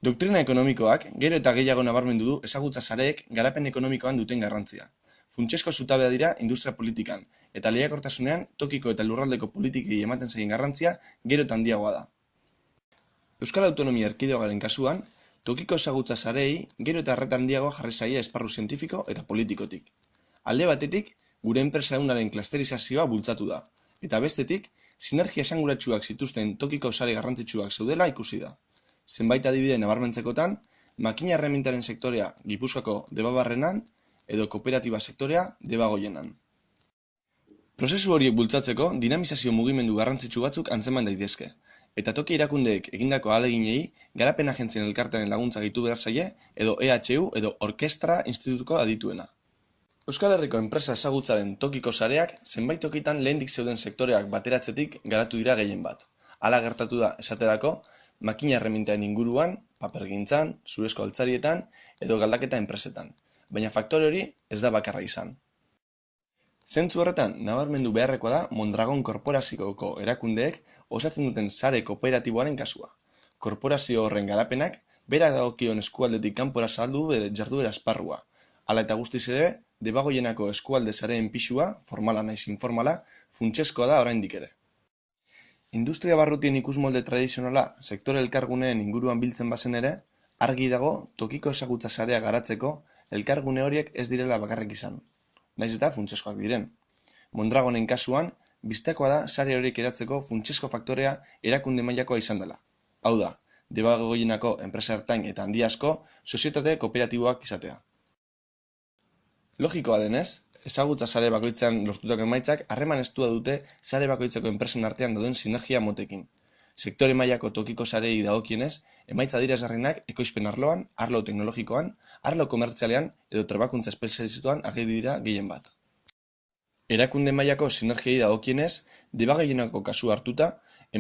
Doktrina ekonomikoak gero eta gehiago nabarmendu du ezagutza sareek garapen ekonomikoan duten garrantzia. Funtsezko zutabea dira industria politikan, eta lehiakortasunean tokiko eta lurraldeko politikei ematen zaien garrantzia gero eta handiagoa da. Euskal Autonomia Erkidegoaren kasuan, tokiko ezagutza sareei gero eta arreta handiagoa jarri zaie esparru zientifiko eta politikotik. Alde batetik, gure enpresa ehunaren klasterizazioa bultzatu da, eta bestetik, sinergia esanguratsuak zituzten tokiko sare garrantzitsuak zeudela ikusi da. Zenbait adibide nabarmentzekotan, makina erremintaren sektorea Gipuzkoako Debabarrenan edo kooperatiba sektorea Debagoienan. Prozesu horiek bultzatzeko dinamizazio mugimendu garrantzitsu batzuk antzeman daitezke, eta toki erakundeek egindako ahaleginei garapen agentzien elkartearen laguntza gehitu behar zaie edo EHU edo Orkestra Institutuko adituena. Euskal Herriko enpresa ezagutzaren tokiko sareak zenbait tokitan lehendik zeuden sektoreak bateratzetik garatu dira gehien bat. Hala gertatu da, esaterako, makina erremintaen inguruan, papergintzan, zurezko altzarietan edo galdaketa enpresetan, baina faktore hori ez da bakarra izan. Zentzu horretan, nabarmendu beharrekoa da Mondragon korporazioko erakundeek osatzen duten sare kooperatiboaren kasua. Korporazio horren garapenak, berak dagokion eskualdetik kanpora zabaldu du bere jarduera esparrua. Hala eta guztiz ere, Debagoienako eskualde sareen pisua, formala naiz informala, funtsezkoa da oraindik ere. Industria barrutien ikusmolde tradizionala sektore elkarguneen inguruan biltzen bazen ere, argi dago tokiko ezagutza sarea garatzeko elkargune horiek ez direla bakarrik izan. Naiz eta funtsezkoak diren. Mondragonen kasuan, bistakoa da sare horiek eratzeko funtsezko faktorea erakunde mailakoa izan dela. Hau da, Debagoienako enpresa ertain eta handi asko sozietate kooperatiboak izatea. Logikoa denez, ezagutza sare bakoitzean lortutako emaitzak harreman estua dute sare bakoitzeko enpresen artean dauden sinergia motekin. Sektore mailako tokiko sareei dagokienez, emaitza adierazgarrienak ekoizpen arloan, arlo teknologikoan, arlo komertzialean edo trebakuntza espezializatuan ageri dira gehien bat. Erakunde mailako sinergiei dagokienez, Debagoienako kasu hartuta,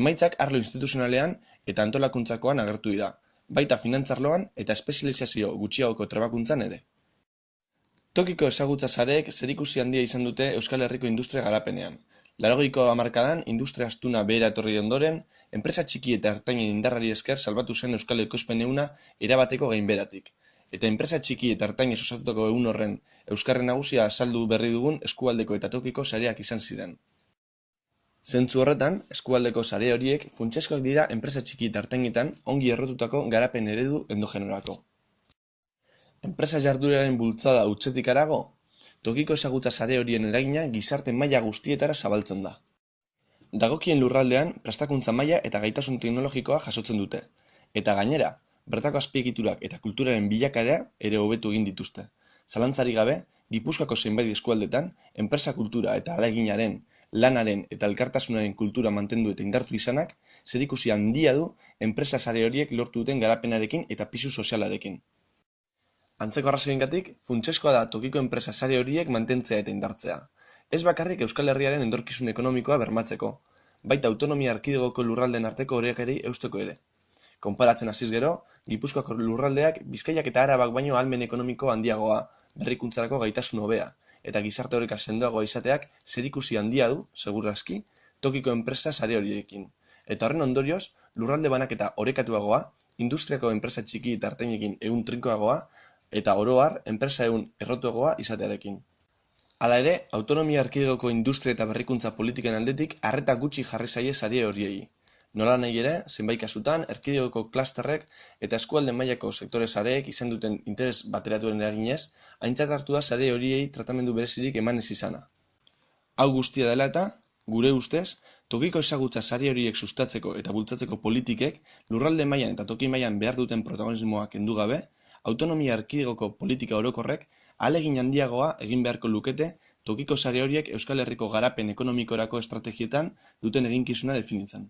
emaitzak arlo instituzionalean eta antolakuntzakoan agertu dira, baita finantzarloan eta espezializazio gutxiagoko trebakuntzan ere. Tokiko ezagutza sareek zerikusi handia izan dute Euskal Herriko industria garapenean. 80ko hamarkadan industria astuna behera etorri ondoren, enpresa txiki eta ertainen indarrari esker salbatu zen Euskal ekoizpen ehuna erabateko gainbeheratik. Eta enpresa txiki eta ertainez osatutako ehun horren euskarri nagusia azaldu berri dugun eskualdeko eta tokiko sareak izan ziren. Zentzu horretan, eskualdeko sare horiek funtsezkoak dira enpresa txiki eta ertainetan ongi errotutako garapen eredu endogenorako. Enpresa jardueraren bultzada hutsetik harago, tokiko ezagutza sare horien eragina gizarte maila guztietara zabaltzen da. Dagokien lurraldean prestakuntza maila eta gaitasun teknologikoa jasotzen dute, eta gainera, bertako azpiegiturak eta kulturaren bilakaera ere hobetu egin dituzte. Zalantzarik gabe, Gipuzkoako zenbait eskualdetan, enpresa kultura eta ahaleginaren, lanaren eta elkartasunaren kultura mantendu eta indartu izanak, zerikusi handia du enpresa sare horiek lortu duten garapenarekin eta pisu sozialarekin. Antzeko arrazoiengatik, funtsezkoa da tokiko enpresa sare horiek mantentzea eta indartzea. Ez bakarrik Euskal Herriaren etorkizun ekonomikoa bermatzeko, baita autonomia erkidegoko lurraldeen arteko orekari eusteko ere. Konparatzen hasiz gero, Gipuzkoako lurraldeak Bizkaiak eta Arabak baino ahalmen ekonomiko handiagoa, berrikuntzarako gaitasun hobea, eta gizarte oreka sendoagoa izateak zerikusi handia du, seguru aski, tokiko enpresa sare horiekin. Eta horren ondorioz, lurralde banaketa orekatuagoa, industriako enpresa txiki eta ertainekin ehun trinkoagoa, eta oro har, enpresa ehun errotuagoa izatearekin. Hala ere, autonomia erkidegoko industria eta berrikuntza politiken aldetik arreta gutxi jarri zaie sare horiei. Nolanahi ere, zenbait kasutan, erkidegoko klusterrek eta eskualde mailako sektore sareek izan duten interes bateratuaren eraginez, aintzat hartu da sare horiei tratamendu berezirik eman ez izana. Hau guztia dela eta, gure ustez, tokiko ezagutza sare horiek sustatzeko eta bultzatzeko politikek lurralde mailan eta toki mailan behar duten protagonismoa kendu gabe, autonomia erkidegoko politika orokorrek ahalegin handiagoa egin beharko lukete tokiko sare horiek Euskal Herriko garapen ekonomikorako estrategietan duten eginkizuna definitzen.